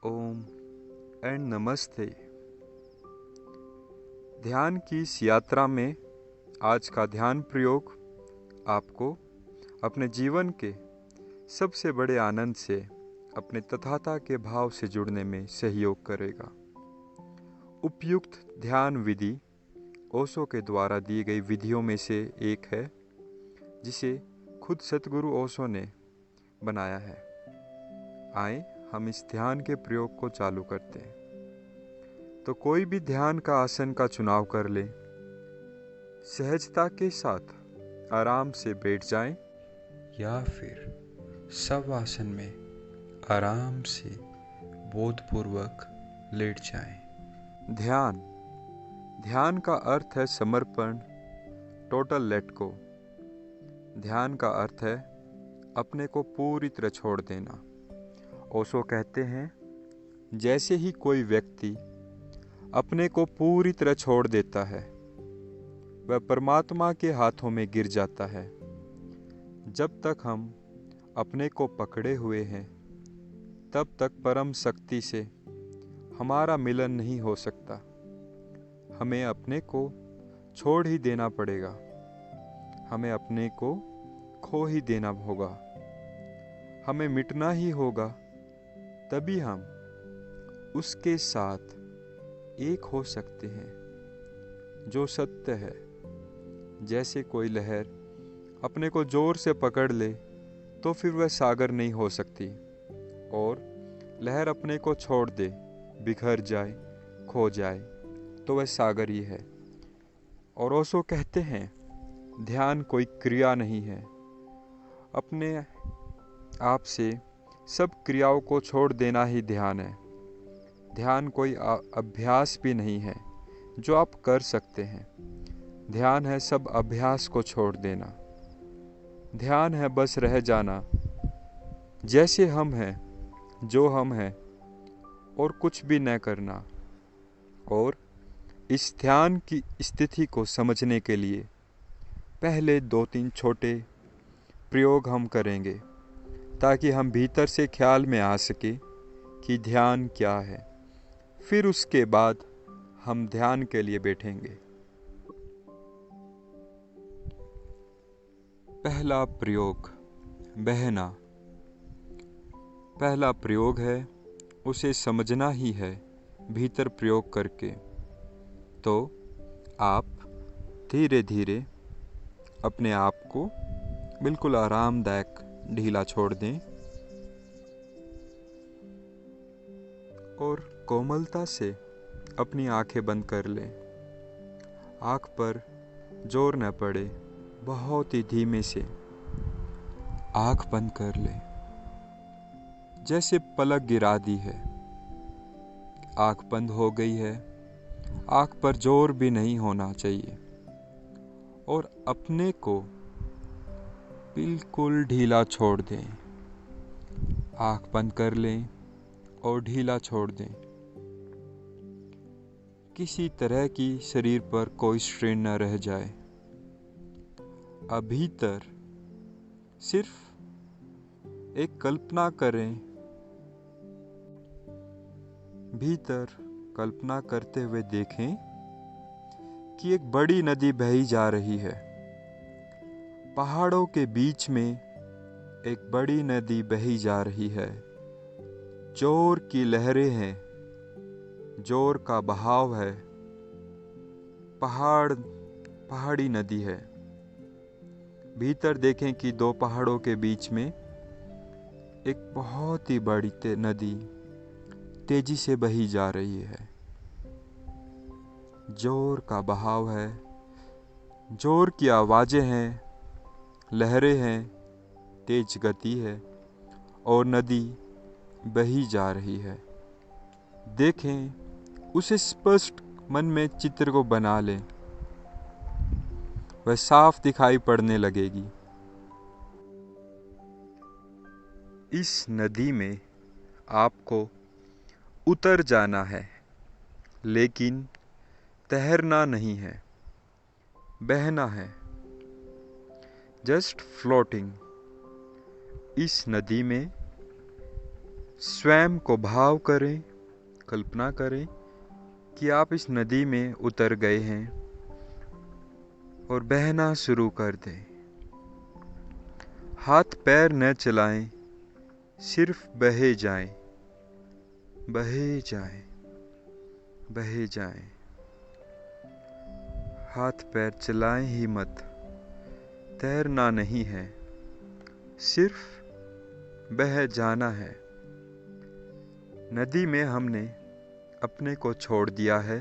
Ohm and नमस्ते। ध्यान की इस यात्रा में आज का ध्यान प्रयोग आपको अपने जीवन के सबसे बड़े आनंद से, अपने तथाता के भाव से जुड़ने में सहयोग करेगा। उपयुक्त ध्यान विधि ओशो के द्वारा दी गई विधियों में से एक है, जिसे खुद सतगुरु ओशो ने बनाया है। आए हम इस ध्यान के प्रयोग को चालू करते हैं। तो कोई भी ध्यान का आसन का चुनाव कर ले। सहजता के साथ आराम से बैठ जाएं या फिर शवासन में आराम से बोधपूर्वक लेट जाएं। ध्यान का अर्थ है समर्पण, टोटल लेट गो। ध्यान का अर्थ है अपने को पूरी तरह छोड़ देना। ओशो कहते हैं, जैसे ही कोई व्यक्ति अपने को पूरी तरह छोड़ देता है, वह परमात्मा के हाथों में गिर जाता है। जब तक हम अपने को पकड़े हुए हैं, तब तक परम शक्ति से हमारा मिलन नहीं हो सकता। हमें अपने को छोड़ ही देना पड़ेगा। हमें अपने को खो ही देना होगा। हमें मिटना ही होगा, तभी हम उसके साथ एक हो सकते हैं जो सत्य है। जैसे कोई लहर अपने को जोर से पकड़ ले तो फिर वह सागर नहीं हो सकती, और लहर अपने को छोड़ दे, बिखर जाए, खो जाए, तो वह सागर ही है। और ओशो कहते हैं, ध्यान कोई क्रिया नहीं है। अपने आप से सब क्रियाओं को छोड़ देना ही ध्यान है। ध्यान कोई अभ्यास भी नहीं है जो आप कर सकते हैं। ध्यान है सब अभ्यास को छोड़ देना। ध्यान है बस रह जाना जैसे हम हैं, जो हम हैं, और कुछ भी न करना। और इस ध्यान की स्थिति को समझने के लिए पहले 2-3 छोटे प्रयोग हम करेंगे, ताकि हम भीतर से ख्याल में आ सके कि ध्यान क्या है। फिर उसके बाद हम ध्यान के लिए बैठेंगे। पहला प्रयोग, बहना। पहला प्रयोग है, उसे समझना ही है भीतर प्रयोग करके। तो आप धीरे धीरे अपने आप को बिल्कुल आरामदायक ढीला छोड़ दें और कोमलता से अपनी आंखें बंद कर लें। आंख पर जोर न पड़े, बहुत ही धीमे से आंख बंद कर लें, जैसे पलक गिरा दी है। आंख बंद हो गई है, आंख पर जोर भी नहीं होना चाहिए, और अपने को बिल्कुल ढीला छोड़ दें। आंख बंद कर लें और ढीला छोड़ दें। किसी तरह की शरीर पर कोई स्ट्रेन न रह जाए। अब भीतर सिर्फ एक कल्पना करें। भीतर कल्पना करते हुए देखें कि एक बड़ी नदी बही जा रही है। पहाड़ों के बीच में एक बड़ी नदी बही जा रही है। जोर की लहरें हैं, जोर का बहाव है। पहाड़ी नदी है। भीतर देखें कि 2 पहाड़ों के बीच में एक बहुत ही बड़ी नदी तेजी से बही जा रही है। जोर का बहाव है, जोर की आवाजें हैं, लहरें हैं, तेज गति है, और नदी बही जा रही है। देखें, उसे स्पष्ट मन में चित्र को बना लें। वह साफ दिखाई पड़ने लगेगी। इस नदी में आपको उतर जाना है, लेकिन तैरना नहीं है, बहना है। Just floating. इस नदी में स्वयं को भाव करें, कल्पना करें कि आप इस नदी में उतर गए हैं और बहना शुरू कर दें। हाथ पैर न चलाएं, सिर्फ बहे जाएं, बहे जाएं, बहे जाएं। हाथ पैर चलाएं ही मत, तैरना नहीं है, सिर्फ बह जाना है। नदी में हमने अपने को छोड़ दिया है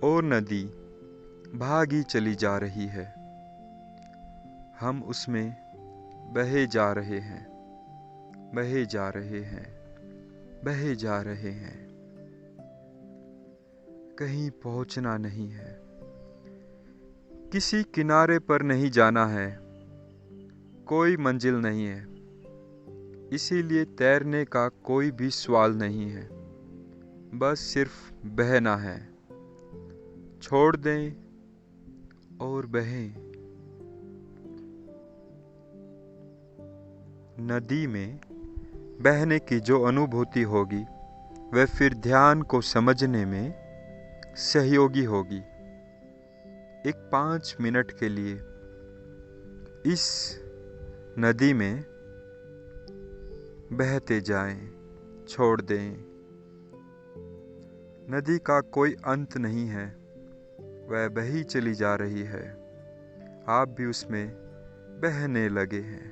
और नदी भागी चली जा रही है। हम उसमें बहे जा रहे हैं, बहे जा रहे हैं, बहे जा रहे हैं। कहीं पहुंचना नहीं है, किसी किनारे पर नहीं जाना है, कोई मंजिल नहीं है, इसीलिए तैरने का कोई भी सवाल नहीं है। बस सिर्फ बहना है। छोड़ दें और बहें। नदी में बहने की जो अनुभूति होगी वह फिर ध्यान को समझने में सहयोगी होगी। एक 5 मिनट के लिए इस नदी में बहते जाएं, छोड़ दें। नदी का कोई अंत नहीं है, वह बही चली जा रही है। आप भी उसमें बहने लगे हैं।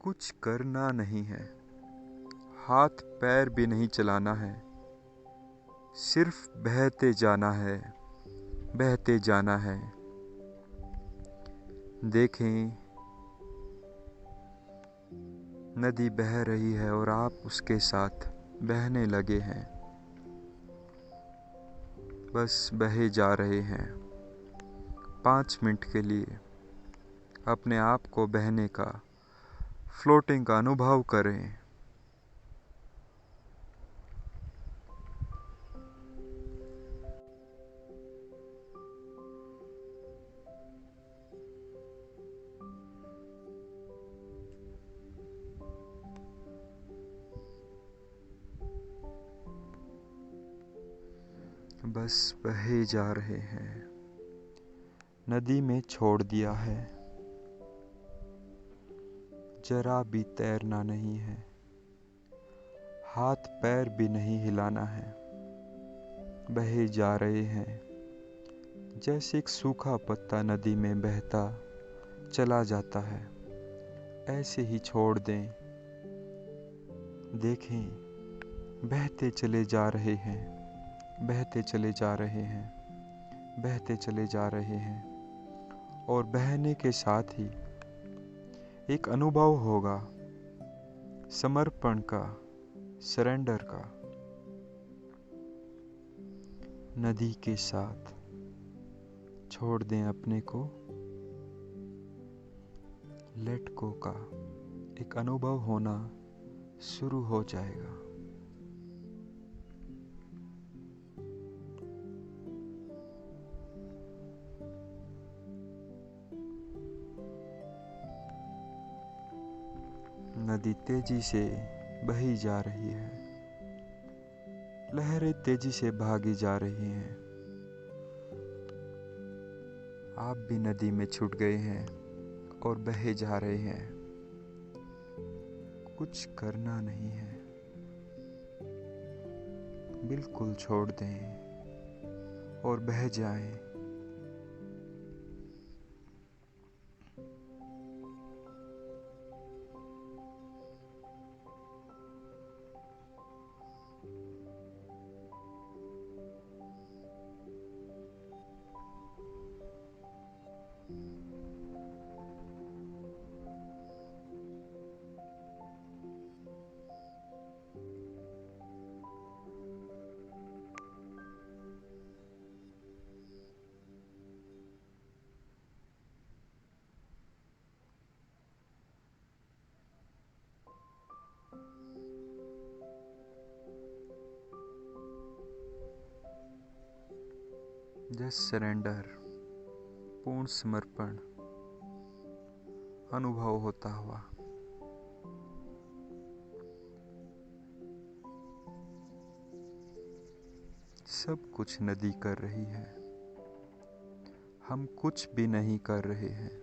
कुछ करना नहीं है, हाथ पैर भी नहीं चलाना है, सिर्फ बहते जाना है, बहते जाना है। देखें, नदी बह रही है और आप उसके साथ बहने लगे हैं। बस बहे जा रहे हैं। 5 मिनट के लिए अपने आप को बहने का, फ्लोटिंग का अनुभव करें। बस बहे जा रहे हैं। नदी में छोड़ दिया है, जरा भी तैरना नहीं है, हाथ पैर भी नहीं हिलाना है। बहे जा रहे हैं, जैसे एक सूखा पत्ता नदी में बहता चला जाता है, ऐसे ही छोड़ दें। देखें, बहते चले जा रहे हैं, बहते चले जा रहे हैं, बहते चले जा रहे हैं। और बहने के साथ ही एक अनुभव होगा समर्पण का, सरेंडर का। नदी के साथ छोड़ दें अपने को। लेट गो का एक अनुभव होना शुरू हो जाएगा। नदी तेजी से बही जा रही है, लहरें तेजी से भागी जा रही हैं। आप भी नदी में छूट गए हैं और बहे जा रहे हैं। कुछ करना नहीं है, बिल्कुल छोड़ दें और बह जाएं। जस्ट सरेंडर, पूर्ण समर्पण अनुभव होता हुआ सब कुछ नदी कर रही है, हम कुछ भी नहीं कर रहे हैं।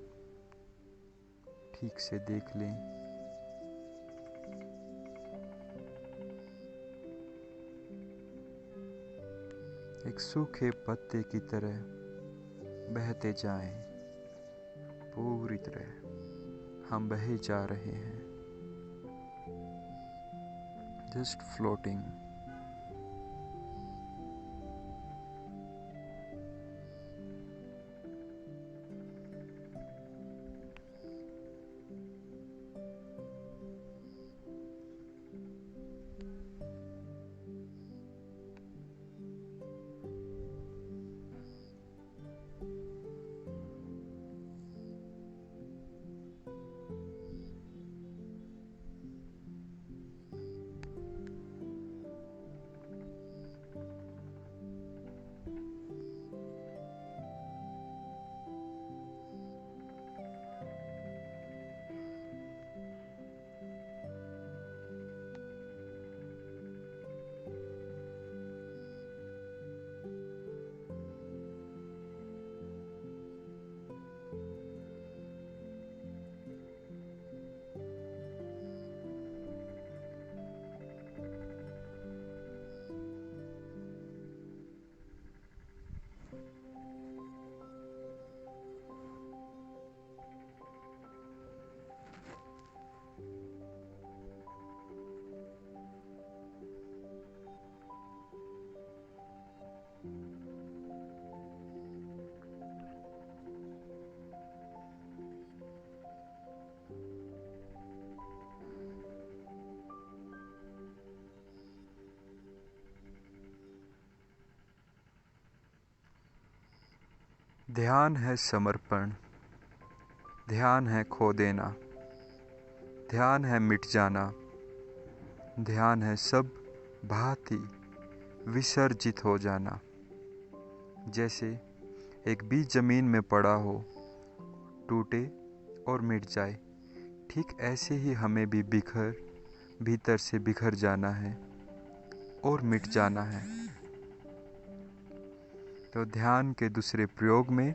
ठीक से देख लें। एक सूखे पत्ते की तरह बहते जाएं, पूरी तरह हम बहे जा रहे हैं, जस्ट फ्लोटिंग। ध्यान है समर्पण, ध्यान है खो देना, ध्यान है मिट जाना, ध्यान है सब भांति विसर्जित हो जाना। जैसे एक बीज जमीन में पड़ा हो, टूटे और मिट जाए, ठीक ऐसे ही हमें भी भीतर से बिखर जाना है और मिट जाना है। तो ध्यान के दूसरे प्रयोग में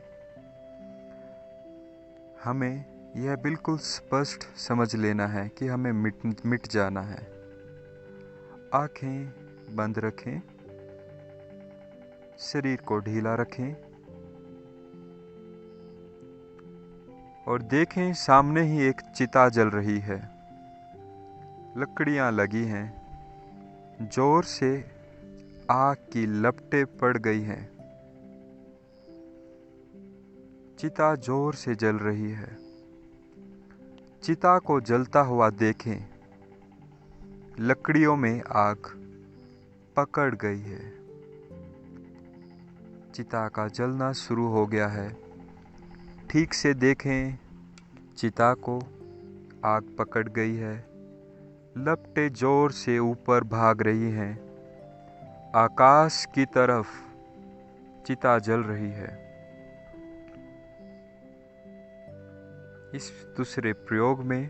हमें यह बिल्कुल स्पष्ट समझ लेना है कि हमें मिट जाना है। आंखें बंद रखें, शरीर को ढीला रखें और देखें सामने ही एक चिता जल रही है। लकड़ियां लगी हैं, जोर से आग की लपटें पड़ गई हैं। चिता जोर से जल रही है। चिता को जलता हुआ देखें, लकड़ियों में आग पकड़ गई है। चिता का जलना शुरू हो गया है। ठीक से देखें, चिता को आग पकड़ गई है। लपटें जोर से ऊपर भाग रही हैं। आकाश की तरफ चिता जल रही है। इस दूसरे प्रयोग में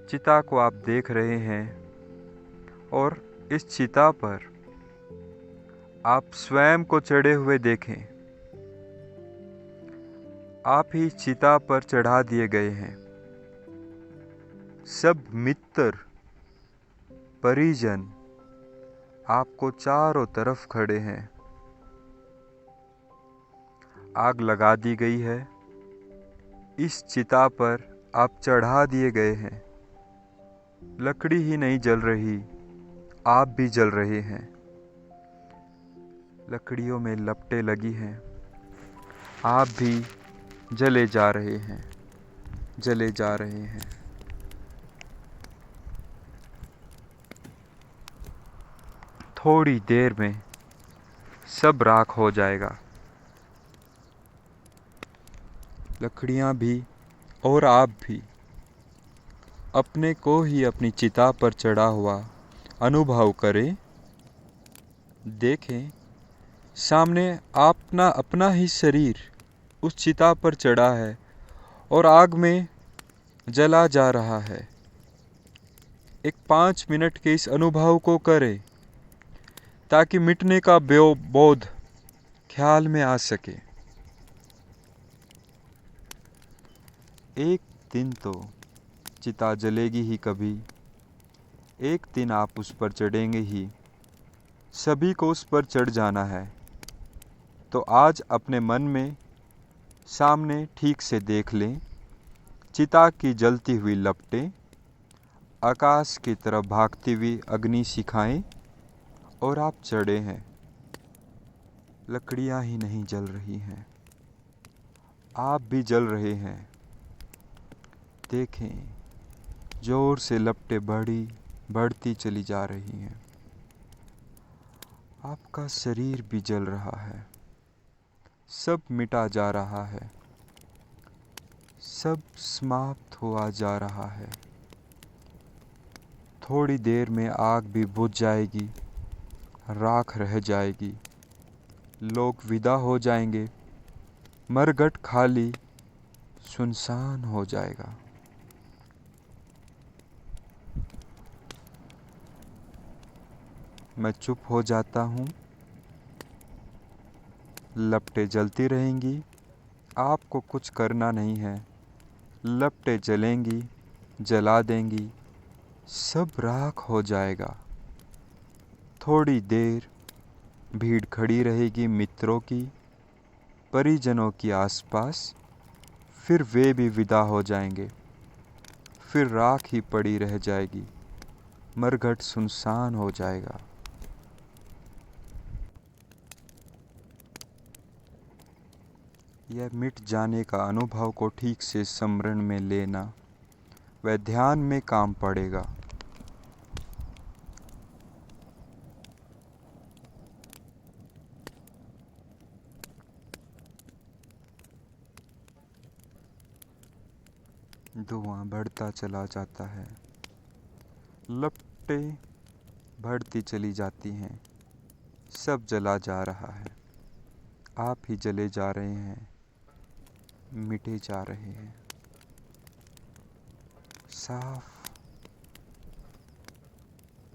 चिता को आप देख रहे हैं और इस चिता पर आप स्वयं को चढ़े हुए देखें। आप ही चिता पर चढ़ा दिए गए हैं। सब मित्र परिजन आपको चारों तरफ खड़े हैं। आग लगा दी गई है। इस चिता पर आप चढ़ा दिए गए हैं। लकड़ी ही नहीं जल रही, आप भी जल रहे हैं। लकड़ियों में लपटें लगी हैं। आप भी जले जा रहे हैं, जले जा रहे हैं। थोड़ी देर में सब राख हो जाएगा। लकड़ियां भी और आप भी अपने को ही अपनी चिता पर चढ़ा हुआ अनुभव करें। देखें सामने अपना ही शरीर उस चिता पर चढ़ा है और आग में जला जा रहा है। एक 5 मिनट के इस अनुभव को करें। ताकि मिटने का बोध ख्याल में आ सके। एक दिन तो चिता जलेगी ही कभी, एक दिन आप उस पर चढ़ेंगे ही, सभी को उस पर चढ़ जाना है। तो आज अपने मन में सामने ठीक से देख लें, चिता की जलती हुई लपटें आकाश की तरफ भागती हुई अग्नि शिखाएं, और आप चढ़े हैं। लकड़ियां ही नहीं जल रही हैं, आप भी जल रहे हैं। देखें, जोर से लपटें बढ़ती चली जा रही हैं। आपका शरीर भी जल रहा है, सब मिटा जा रहा है, सब समाप्त हुआ जा रहा है। थोड़ी देर में आग भी बुझ जाएगी, राख रह जाएगी, लोग विदा हो जाएंगे, मरघट खाली सुनसान हो जाएगा। मैं चुप हो जाता हूँ, लपटें जलती रहेंगी, आपको कुछ करना नहीं है। लपटें जलेंगी, जला देंगी, सब राख हो जाएगा। थोड़ी देर भीड़ खड़ी रहेगी मित्रों की, परिजनों की आसपास, फिर वे भी विदा हो जाएंगे, फिर राख ही पड़ी रह जाएगी, मरघट सुनसान हो जाएगा। यह मिट जाने का अनुभव को ठीक से स्मरण में लेना व ध्यान में काम पड़ेगा। धुआं बढ़ता चला जाता है, लपटें बढ़ती चली जाती हैं, सब जला जा रहा है, आप ही जले जा रहे हैं, मिटे जा रहे हैं। साफ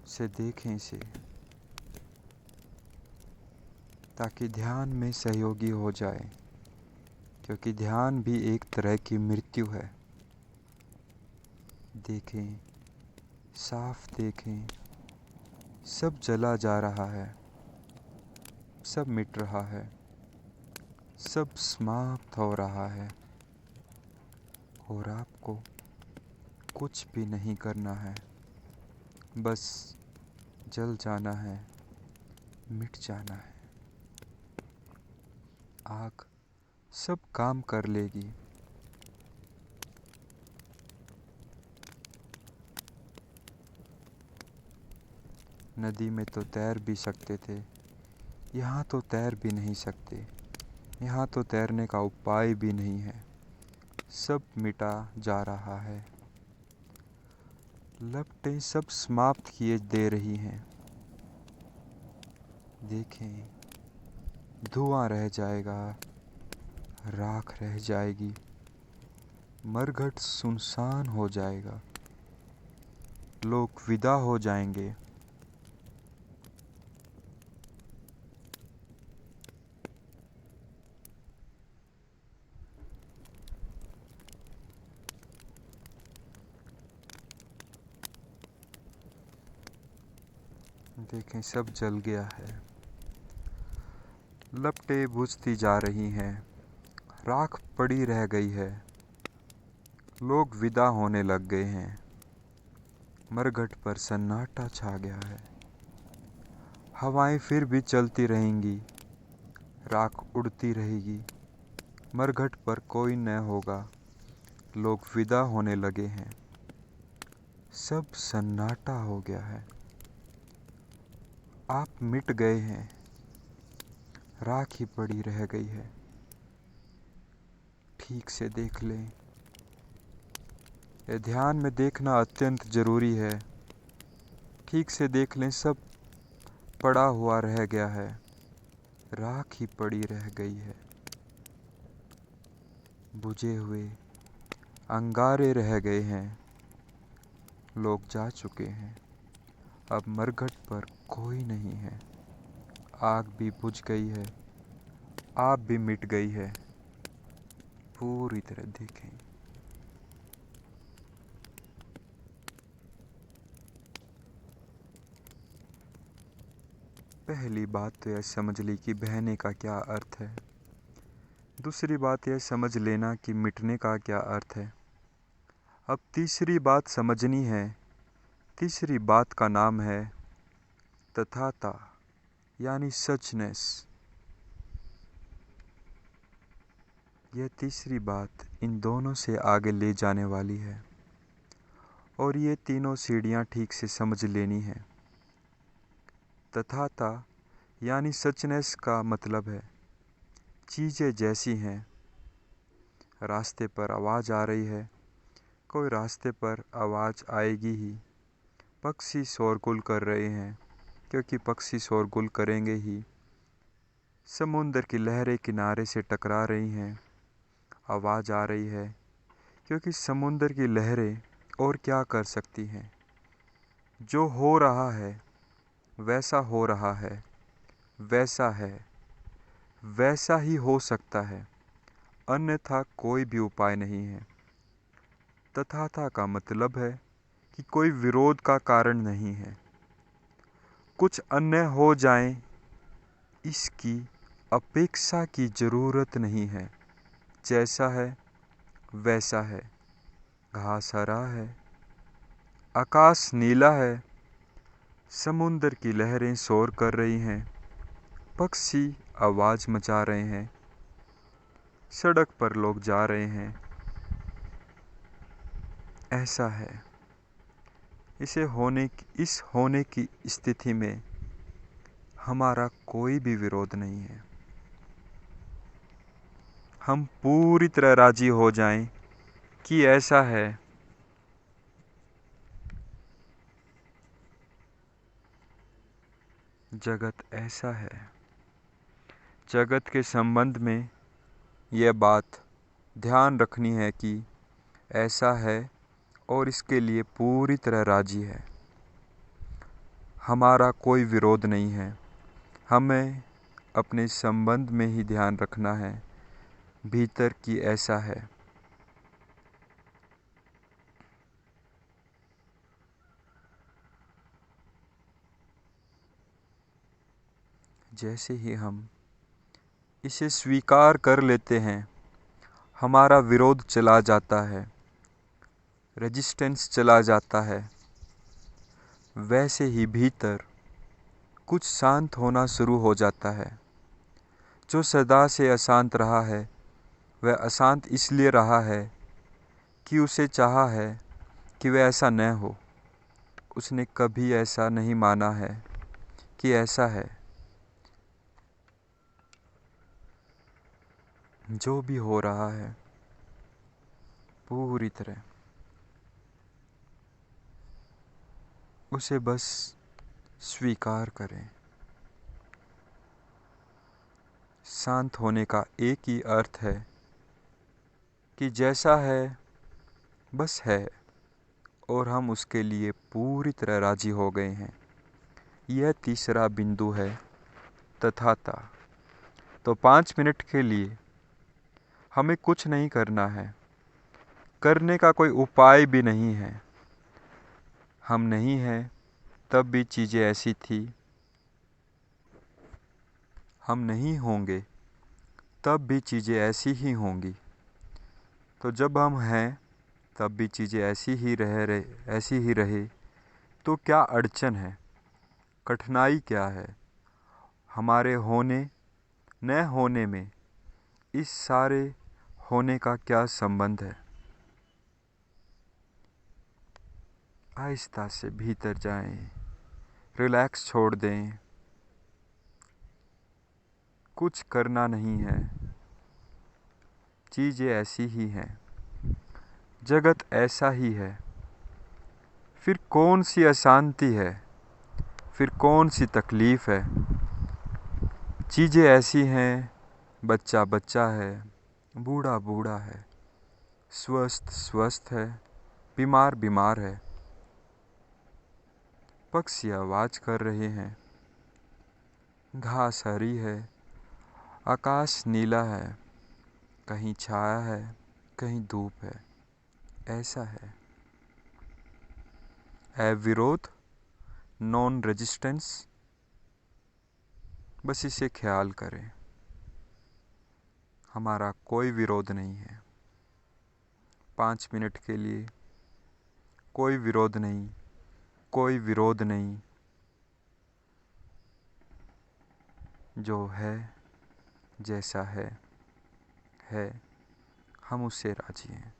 से देखें इसे, ताकि ध्यान में सहयोगी हो जाए, क्योंकि ध्यान भी एक तरह की मृत्यु है। देखें, साफ देखें, सब जला जा रहा है, सब मिट रहा है, सब समाप्त हो रहा है, और आपको कुछ भी नहीं करना है, बस जल जाना है, मिट जाना है। आग सब काम कर लेगी। नदी में तो तैर भी सकते थे, यहाँ तो तैर भी नहीं सकते, यहाँ तो तैरने का उपाय भी नहीं है, सब मिटा जा रहा है। लपटें सब समाप्त किए दे रही हैं। देखें, धुआं रह जाएगा, राख रह जाएगी, मरघट सुनसान हो जाएगा, लोग विदा हो जाएंगे। देखें, सब जल गया है, लपटें बुझती जा रही हैं, राख पड़ी रह गई है, लोग विदा होने लग गए हैं, मरघट पर सन्नाटा छा गया है। हवाएं फिर भी चलती रहेंगी, राख उड़ती रहेगी, मरघट पर कोई न होगा, लोग विदा होने लगे हैं, सब सन्नाटा हो गया है। आप मिट गए हैं, राख ही पड़ी रह गई है। ठीक से देख लें, यह ध्यान में देखना अत्यंत जरूरी है। ठीक से देख लें, सब पड़ा हुआ रह गया है, राख ही पड़ी रह गई है। बुझे हुए अंगारे रह गए हैं, लोग जा चुके हैं, अब मरघट पर कोई नहीं है। आग भी बुझ गई है, आप भी मिट गई है, पूरी तरह देखें। पहली बात तो यह समझ ली कि बहने का क्या अर्थ है। दूसरी बात यह समझ लेना कि मिटने का क्या अर्थ है। अब तीसरी बात समझनी है। तीसरी बात का नाम है तथाता, यानी सचनेस। यह तीसरी बात इन दोनों से आगे ले जाने वाली है और ये तीनों सीढ़ियाँ ठीक से समझ लेनी है। तथाता यानी सचनेस का मतलब है चीज़ें जैसी हैं। रास्ते पर आवाज़ आ रही है, कोई रास्ते पर आवाज़ आएगी ही। पक्षी शोरगुल कर रहे हैं, क्योंकि पक्षी शोरगुल करेंगे ही। समुद्र की लहरें किनारे से टकरा रही हैं, आवाज़ आ रही है, क्योंकि समुद्र की लहरें और क्या कर सकती हैं। जो हो रहा है वैसा हो रहा है, वैसा है, वैसा ही हो सकता है, अन्यथा कोई भी उपाय नहीं है। तथाता का मतलब है कि कोई विरोध का कारण नहीं है। कुछ अन्य हो जाए इसकी अपेक्षा की ज़रूरत नहीं है। जैसा है वैसा है। घास हरा है, आकाश नीला है, समुद्र की लहरें शोर कर रही हैं, पक्षी आवाज़ मचा रहे हैं, सड़क पर लोग जा रहे हैं। ऐसा है। इस होने की स्थिति में हमारा कोई भी विरोध नहीं है। हम पूरी तरह राजी हो जाएं कि ऐसा है। जगत ऐसा है। जगत के संबंध में यह बात ध्यान रखनी है कि ऐसा है और इसके लिए पूरी तरह राजी है। हमारा कोई विरोध नहीं है। हमें अपने संबंध में ही ध्यान रखना है, भीतर की ऐसा है। जैसे ही हम इसे स्वीकार कर लेते हैं, हमारा विरोध चला जाता है, रेजिस्टेंस चला जाता है। वैसे ही भीतर कुछ शांत होना शुरू हो जाता है। जो सदा से अशांत रहा है वह अशांत इसलिए रहा है कि उसे चाहा है कि वह ऐसा न हो। उसने कभी ऐसा नहीं माना है कि ऐसा है। जो भी हो रहा है पूरी तरह उसे बस स्वीकार करें। शांत होने का एक ही अर्थ है कि जैसा है बस है और हम उसके लिए पूरी तरह राजी हो गए हैं। यह तीसरा बिंदु है तथाता। तो 5 मिनट के लिए हमें कुछ नहीं करना है, करने का कोई उपाय भी नहीं है। हम नहीं हैं तब भी चीज़ें ऐसी थी, हम नहीं होंगे तब भी चीज़ें ऐसी ही होंगी। तो जब हम हैं तब भी चीज़ें ऐसी ही रहे तो क्या अड़चन है, कठिनाई क्या है। हमारे होने न होने में इस सारे होने का क्या संबंध है। आहिस्ता से भीतर जाएं, रिलैक्स छोड़ दें। कुछ करना नहीं है, चीज़ें ऐसी ही हैं, जगत ऐसा ही है। फिर कौन सी अशांति है, फिर कौन सी तकलीफ़ है। चीज़ें ऐसी हैं, बच्चा बच्चा है, बूढ़ा बूढ़ा है, स्वस्थ स्वस्थ है, बीमार बीमार है। पक्षी आवाज़ कर रहे हैं, घास हरी है, आकाश नीला है, कहीं छाया है, कहीं धूप है, ऐसा है। विरोध, नॉन रेजिस्टेंस, बस इसे ख्याल करें, हमारा कोई विरोध नहीं है। 5 मिनट के लिए कोई विरोध नहीं, कोई विरोध नहीं। जो है, जैसा है, हम उससे राजी हैं।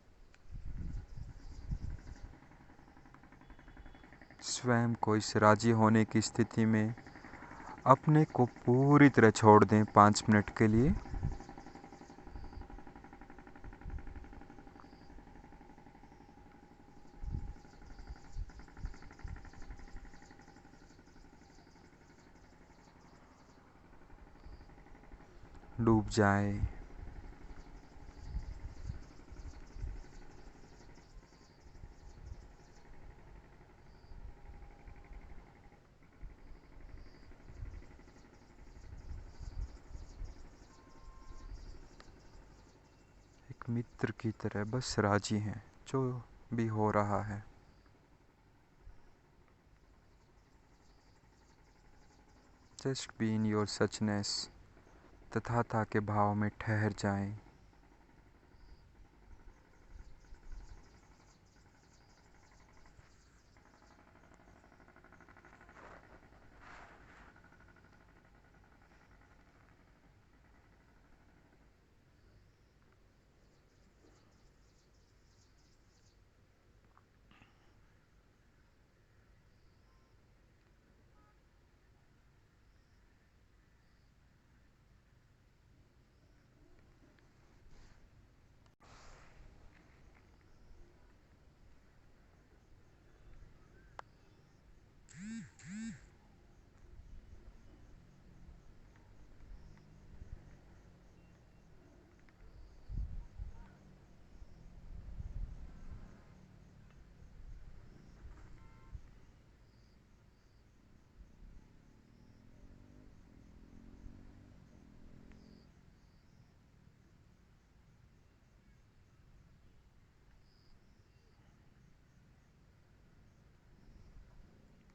स्वयं को इस राजी होने की स्थिति में अपने को पूरी तरह छोड़ दें 5 मिनट के लिए। डूब जाएं। एक मित्र की तरह बस राजी हैं जो भी हो रहा है। Just be in your suchness, तथाता के भाव में ठहर जाएं।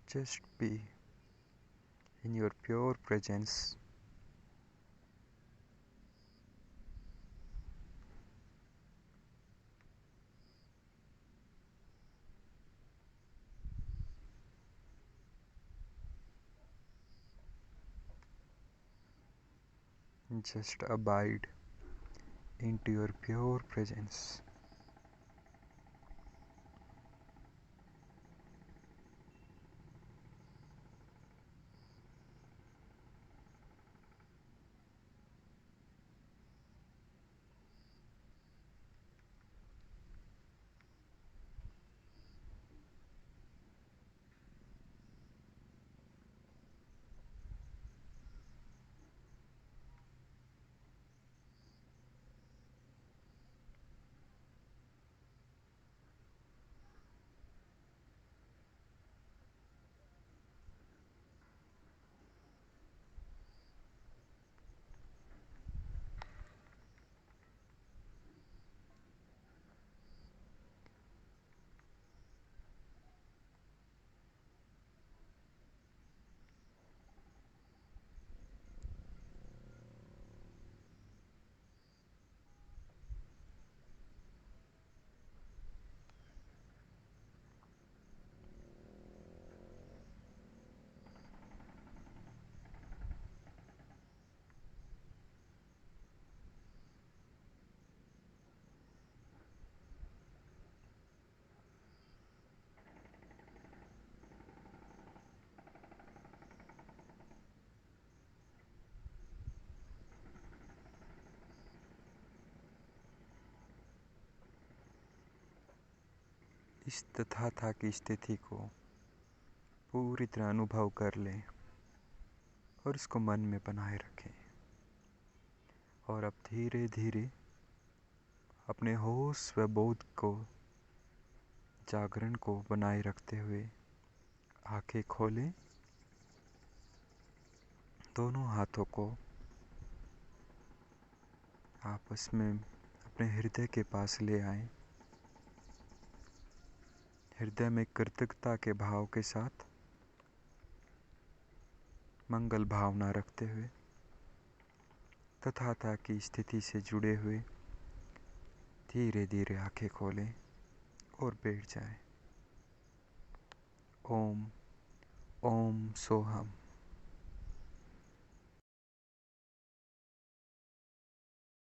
Just be in your pure presence. Just abide into your pure presence. इस तथाता की स्थिति को पूरी तरह अनुभव कर लें और इसको मन में बनाए रखें। और अब धीरे धीरे अपने होश व बोध को, जागरण को बनाए रखते हुए आंखें खोलें। दोनों हाथों को आपस में अपने हृदय के पास ले आएं। हृदय में कृतज्ञता के भाव के साथ मंगल भावना रखते हुए तथाता की स्थिति से जुड़े हुए धीरे धीरे आंखें खोलें और बैठ जाएं। ओम ओम सोहम।